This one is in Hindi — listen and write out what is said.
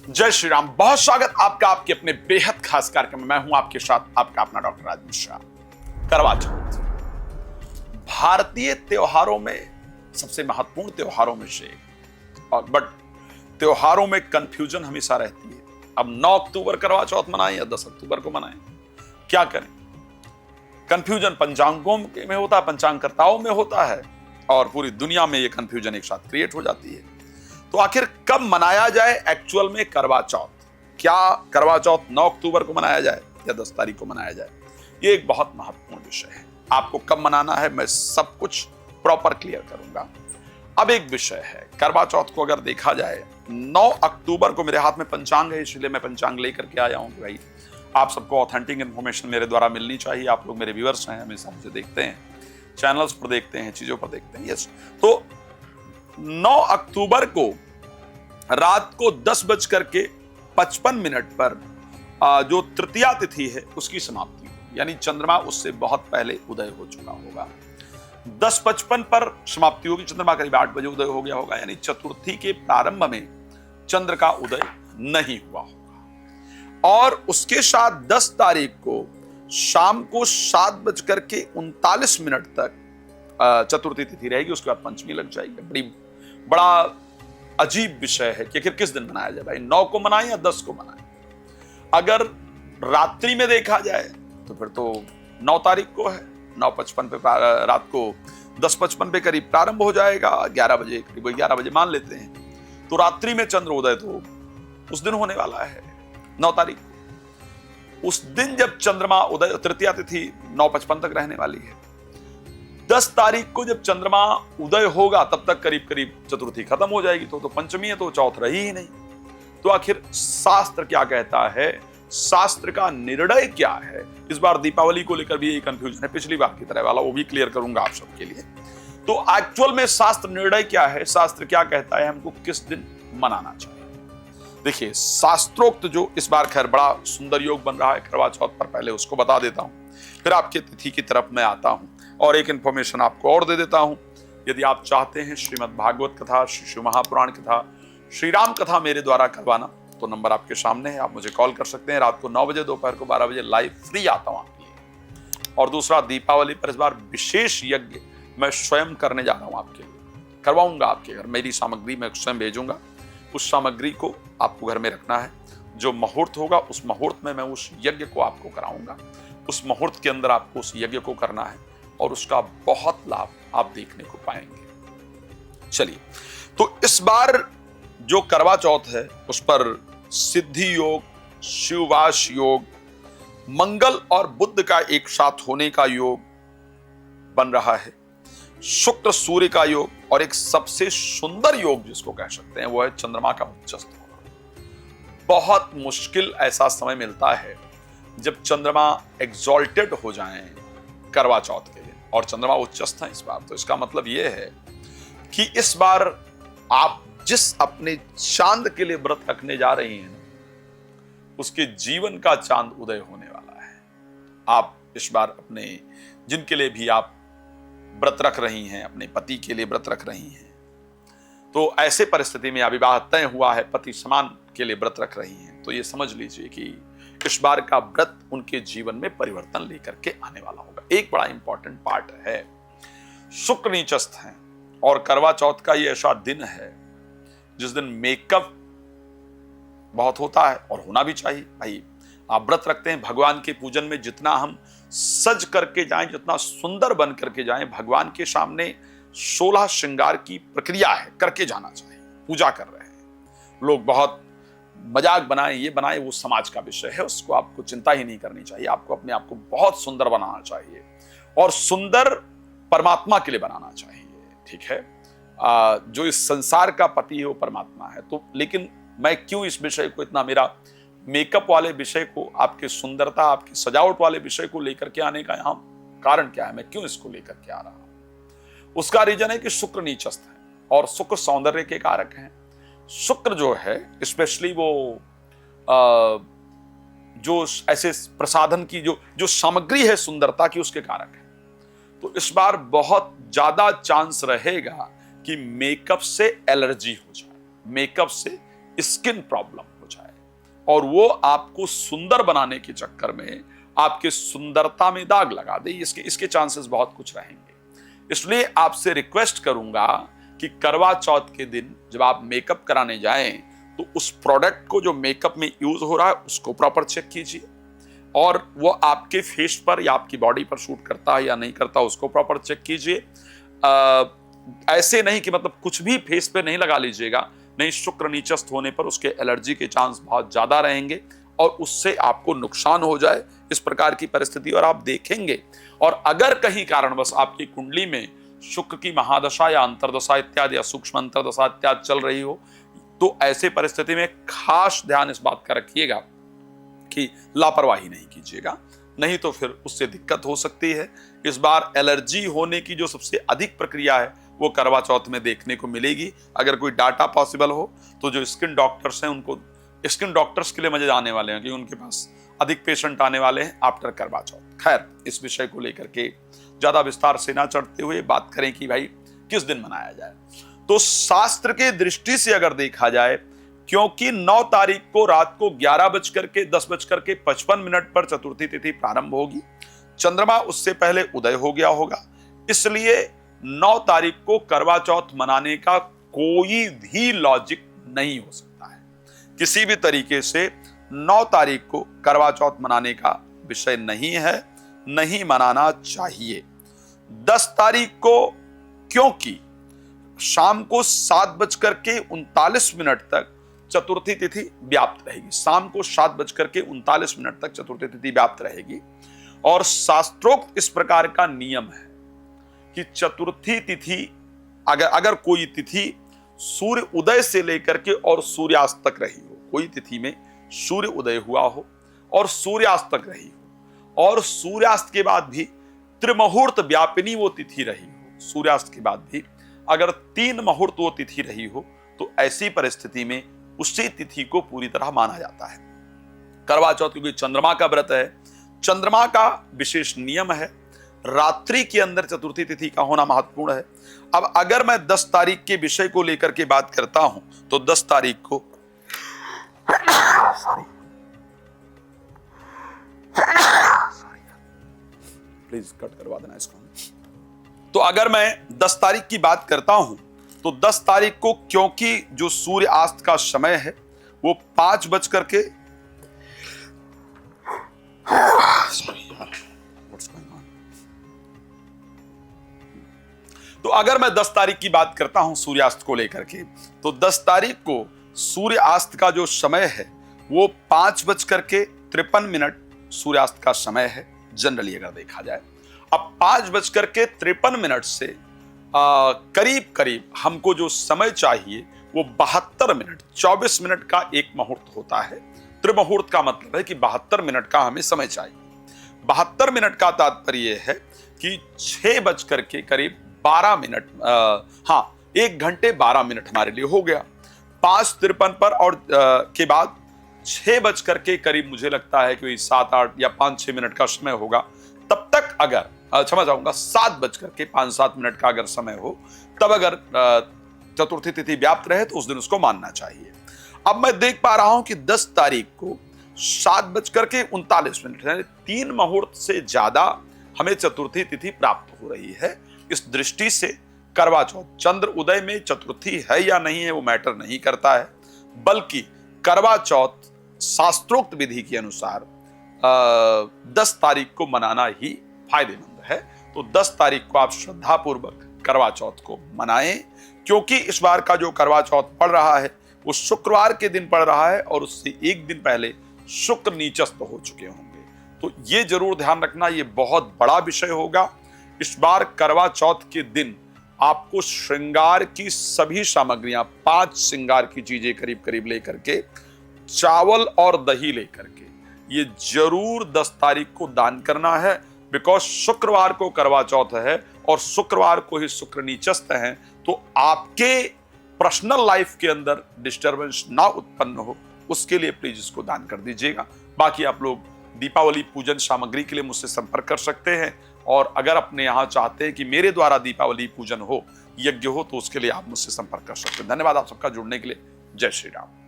जय श्री राम। बहुत स्वागत आपका आपके अपने बेहद खास कार्यक्रम में। मैं हूं आपके साथ आपका अपना डॉक्टर राज मिश्रा। करवा चौथ भारतीय त्योहारों में सबसे महत्वपूर्ण त्योहारों में से और बट त्योहारों में कंफ्यूजन हमेशा रहती है। अब 9 अक्टूबर करवा चौथ मनाएं या 10 अक्टूबर को मनाएं, क्या करें? कंफ्यूजन पंचांगों में होता है, पंचांगकर्ताओं में होता है और पूरी दुनिया में ये कंफ्यूजन एक साथ क्रिएट हो जाती है। तो आखिर कब मनाया जाए एक्चुअल में करवा चौथ? क्या करवा चौथ 9 अक्टूबर को मनाया जाए या 10 तारीख को मनाया जाए? ये एक बहुत महत्वपूर्ण विषय है। आपको कब मनाना है मैं सब कुछ प्रॉपर क्लियर करूंगा। अब एक विषय है, करवा चौथ को अगर देखा जाए 9 अक्टूबर को, मेरे हाथ में पंचांग है इसलिए मैं पंचांग लेकर के आया हूं कि भाई आप सबको ऑथेंटिक इंफॉर्मेशन मेरे द्वारा मिलनी चाहिए। आप लोग मेरे व्यूअर्स हैं, हमेशा मुझे देखते हैं, चैनल्स पर देखते हैं, चीजों पर देखते हैं। यस, तो 9 अक्टूबर को रात को 10:55 पर जो तृतीया तिथि है उसकी समाप्ति होगी, यानी चंद्रमा उससे बहुत पहले उदय हो चुका होगा। 10:55 पर समाप्ति होगी, चंद्रमा करीब 8 बजे उदय हो गया होगा, यानी चतुर्थी के प्रारंभ में चंद्र का उदय नहीं हुआ होगा। और उसके साथ 10 तारीख को शाम को 7:39 तक चतुर्थी तिथि रहेगी। उसके बाद पंचमी लग जाएगी। बड़ा अजीब विषय है कि आखिर किस दिन मनाया जाए भाई, 9 को मनाएं या 10 को मनाएं? अगर रात्रि में देखा जाए तो फिर तो 9 तारीख को है, 9:55 पे रात को 10:55 पे करीब प्रारंभ हो जाएगा, 11 बजे करीब 11 बजे मान लेते हैं। तो रात्रि में चंद्र उदय तो उस दिन होने वाला है 9 तारीख को। उस दिन जब चंद्रमा उदय, तृतीया तिथि 9:55 तक रहने वाली है। 10 तारीख को जब चंद्रमा उदय होगा तब तक करीब करीब चतुर्थी खत्म हो जाएगी। तो पंचमी है, तो चौथ रही ही नहीं। तो आखिर शास्त्र क्या कहता है, शास्त्र का निर्णय क्या है? इस बार दीपावली को लेकर भी यही कंफ्यूजन है, पिछली बार की तरह वाला, वो भी क्लियर करूंगा आप सबके लिए। तो एक्चुअल में शास्त्र निर्णय क्या है, शास्त्र क्या कहता है, हमको किस दिन मनाना चाहिए? देखिए, शास्त्रोक्त जो इस बार खैर बड़ा सुंदर योग बन रहा है करवा चौथ पर, पहले उसको बता देता हूं, फिर आपके तिथि की तरफ मैं आता हूं और एक इंफॉर्मेशन आपको और दे देता हूं। यदि आप चाहते हैं श्रीमद् भागवत कथा, श्री शिव महापुराण कथा, श्री राम कथा मेरे द्वारा करवाना, तो नंबर आपके सामने है, आप मुझे कॉल कर सकते हैं। रात को 9 बजे, दोपहर को 12 बजे लाइव फ्री आता हूं आपके लिए। और दूसरा, दीपावली पर इस बार विशेष यज्ञ मैं स्वयं करने जा रहा हूं आपके लिए, करवाऊंगा आपके घर। मेरी सामग्री मैं स्वयं भेजूंगा, उस सामग्री को आपको घर में रखना है। जो मुहूर्त होगा उस मुहूर्त में मैं उस यज्ञ को आपको कराऊंगा। उस मुहूर्त के अंदर आपको उस यज्ञ को करना है और उसका बहुत लाभ आप देखने को पाएंगे। चलिए, तो इस बार जो करवा चौथ है उस पर सिद्धि योग, शिववास योग, मंगल और बुध का एक साथ होने का योग बन रहा है, शुक्र सूर्य का योग, और एक सबसे सुंदर योग जिसको कह सकते हैं वो है चंद्रमा का उच्चस्थ होना। बहुत मुश्किल ऐसा समय मिलता है जब चंद्रमा एग्जॉल्टेड हो जाएं करवा चौथ के दिन, और चंद्रमा उच्चस्थ है इस बार। तो इसका मतलब यह है कि इस बार आप जिस अपने चांद के लिए व्रत रखने जा रही हैं उसके जीवन का चांद उदय होने वाला है। आप इस बार अपने, जिनके लिए भी आप व्रत रख रही हैं, अपने पति के लिए व्रत रख रही हैं, तो ऐसे परिस्थिति में विवाह तय हुआ है, पति समान के लिए व्रत रख रही हैं, तो ये समझ लीजिए कि इस बार का व्रत उनके जीवन में परिवर्तन लेकर के आने वाला होगा। एक बड़ा इंपॉर्टेंट पार्ट है, शुक्र नीचस्थ हैं और करवा चौथ का ये ऐसा दिन है जिस दिन मेकअप बहुत होता है और होना भी चाहिए। भाई आप व्रत रखते हैं, भगवान के पूजन में जितना हम सज करके जाएं, जितना सुंदर बन करके जाएं, भगवान के सामने 16 श्रृंगार की प्रक्रिया है, करके जाना चाहिए। पूजा कर रहे हैं लोग, बहुत मजाक बनाए, ये बनाए, वो समाज का विषय है, उसको आपको चिंता ही नहीं करनी चाहिए। आपको अपने आप को बहुत सुंदर बनाना चाहिए और सुंदर परमात्मा के लिए बनाना चाहिए, ठीक है? जो इस संसार का पति है वो परमात्मा है। तो लेकिन मैं क्यों इस विषय को इतना, मेरा मेकअप वाले विषय को, आपके सुंदरता, आपकी सजावट वाले विषय को लेकर के आने का यहाँ कारण क्या है, मैं क्यों इसको लेकर के आ रहा हूं? उसका रीजन है कि शुक्र नीचस्थ है और शुक्र सौंदर्य के कारक हैं। शुक्र जो है स्पेशली वो जो ऐसे प्रसाधन की जो सामग्री है सुंदरता की, उसके कारक है। तो इस बार बहुत ज्यादा चांस रहेगा कि मेकअप से एलर्जी हो जाए, मेकअप से स्किन प्रॉब्लम हो जाए। और वो आपको सुंदर बनाने के चक्कर में आपके सुंदरता में दाग लगा दे, इसके चांसेस बहुत कुछ रहेंगे। इसलिए आपसे रिक्वेस्ट करूंगा कि करवा चौथ के दिन जब आप मेकअप कराने जाएं तो उस प्रोडक्ट को जो मेकअप में यूज हो रहा है उसको प्रॉपर चेक कीजिए, और वो आपके फेस पर या आपकी बॉडी पर शूट करता है या नहीं करता उसको प्रॉपर चेक कीजिए। ऐसे नहीं कि मतलब कुछ भी फेस पे नहीं लगा लीजिएगा, नहीं, शुक्र नीचस्थ होने पर उसके एलर्जी के चांस बहुत ज्यादा रहेंगे और उससे आपको नुकसान हो जाए, इस प्रकार की परिस्थिति और आप देखेंगे। और अगर कहीं कारणवश आपकी कुंडली में शुक्र की महादशा या अंतरदशा इत्यादि या सूक्ष्म अंतरदशा इत्यादि चल रही हो तो ऐसे परिस्थिति में खास ध्यान इस बात का रखिएगा कि लापरवाही नहीं कीजिएगा, नहीं तो फिर उससे दिक्कत हो सकती है। इस बार एलर्जी होने की जो सबसे अधिक प्रक्रिया है वो करवा चौथ में देखने को मिलेगी। अगर कोई डाटा पॉसिबल हो तो जो स्किन डॉक्टर्स हैं उनको, स्किन डॉक्टर्स के लिए मजे आने वाले हैं कि उनके पास अधिक पेशेंट आने वाले हैं आफ्टर करवा चौथ। खैर, इस विषय को लेकर के ज्यादा विस्तार से ना चढ़ते हुए बात करें कि भाई किस दिन मनाया जाए। तो शास्त्र के दृष्टि से अगर देखा जाए, क्योंकि 9 तारीख को रात को 11:10:55 पर चतुर्थी तिथि प्रारंभ होगी, चंद्रमा उससे पहले उदय हो गया होगा, इसलिए 9 तारीख को करवा चौथ मनाने का कोई भी लॉजिक नहीं हो सकता है। किसी भी तरीके से 9 तारीख को करवा चौथ मनाने का विषय नहीं है, नहीं मनाना चाहिए। 10 तारीख को, क्योंकि शाम को 7:39 तक चतुर्थी तिथि व्याप्त रहेगी, शाम को 7:39 तक चतुर्थी तिथि व्याप्त रहेगी। और शास्त्रोक्त इस प्रकार का नियम है कि चतुर्थी तिथि अगर कोई तिथि सूर्य उदय से लेकर के और सूर्यास्त तक रही हो, कोई तिथि में सूर्य उदय हुआ हो और सूर्यास्त तक रही हो और सूर्यास्त के बाद भी त्रिमुहूर्त व्यापिनी वो तिथि रही हो, सूर्यास्त के बाद भी अगर 3 मुहूर्त वो तिथि रही हो तो ऐसी परिस्थिति में उसी तिथि को पूरी तरह माना जाता है। करवा चौथ क्योंकि चंद्रमा का व्रत है, चंद्रमा का विशेष नियम है, रात्रि के अंदर चतुर्थी तिथि का होना महत्वपूर्ण है। अब अगर मैं 10 तारीख के विषय को लेकर के बात करता हूं तो 10 तारीख को प्लीज कट करवा देना इसको। तो अगर मैं 10 तारीख की बात करता हूं तो 10 तारीख को, क्योंकि जो सूर्यास्त का समय है वो 5:00 तो अगर मैं 10 तारीख की बात करता हूं सूर्यास्त को लेकर के, तो 10 तारीख को सूर्यास्त का जो समय है वो 5:53 सूर्यास्त का समय है जनरली अगर देखा जाए। अब 5:53 से करीब करीब हमको जो समय चाहिए वो 72 मिनट, 24 मिनट का एक मुहूर्त होता है। त्रिमुहूर्त का मतलब है कि 72 मिनट का हमें समय चाहिए। 72 मिनट का तात्पर्य है कि 6:12 हाँ, 1 घंटे 12 मिनट हमारे लिए हो गया। 5:53 पर और के बाद 6 के करीब मुझे लगता है कि 7-8 या 5-6 मिनट का समय होगा। तब तक अगर क्षमा चाहूंगा 7:05-7 का अगर समय हो, तब अगर चतुर्थी तिथि व्याप्त रहे तो उस दिन उसको मानना चाहिए। अब मैं देख पा रहा हूं कि 10 तारीख को 7:39 यानी 3 मुहूर्त से ज्यादा हमें चतुर्थी तिथि प्राप्त हो रही है। इस दृष्टि से करवा चौथ चंद्र उदय में चतुर्थी है या नहीं है वो मैटर नहीं करता है, बल्कि करवा चौथ शास्त्रोक्त विधि के अनुसार 10 तारीख को मनाना ही फायदेमंद है। तो 10 तारीख को आप श्रद्धापूर्वक करवा चौथ को मनाएं, क्योंकि इस बार का जो करवा चौथ पड़ रहा है वो शुक्रवार के दिन पड़ रहा है और उससे एक दिन पहले शुक्र नीचस्थ हो चुके होंगे। तो ये जरूर ध्यान रखना, ये बहुत बड़ा विषय होगा। इस बार करवा चौथ के दिन आपको श्रृंगार की सभी सामग्रियां, 5 श्रृंगार की चीजें करीब करीब लेकर के, चावल और दही लेकर के ये जरूर 10 तारीख को दान करना है। बिकॉज शुक्रवार को करवा चौथ है और शुक्रवार को ही शुक्र नीचस्थ हैं, तो आपके पर्सनल लाइफ के अंदर डिस्टर्बेंस ना उत्पन्न हो, उसके लिए प्लीज इसको दान कर दीजिएगा। बाकी आप लोग दीपावली पूजन सामग्री के लिए मुझसे संपर्क कर सकते हैं, और अगर अपने यहाँ चाहते हैं कि मेरे द्वारा दीपावली पूजन हो, यज्ञ हो, तो उसके लिए आप मुझसे संपर्क कर सकते हैं। धन्यवाद आप सबका जुड़ने के लिए। जय श्री राम।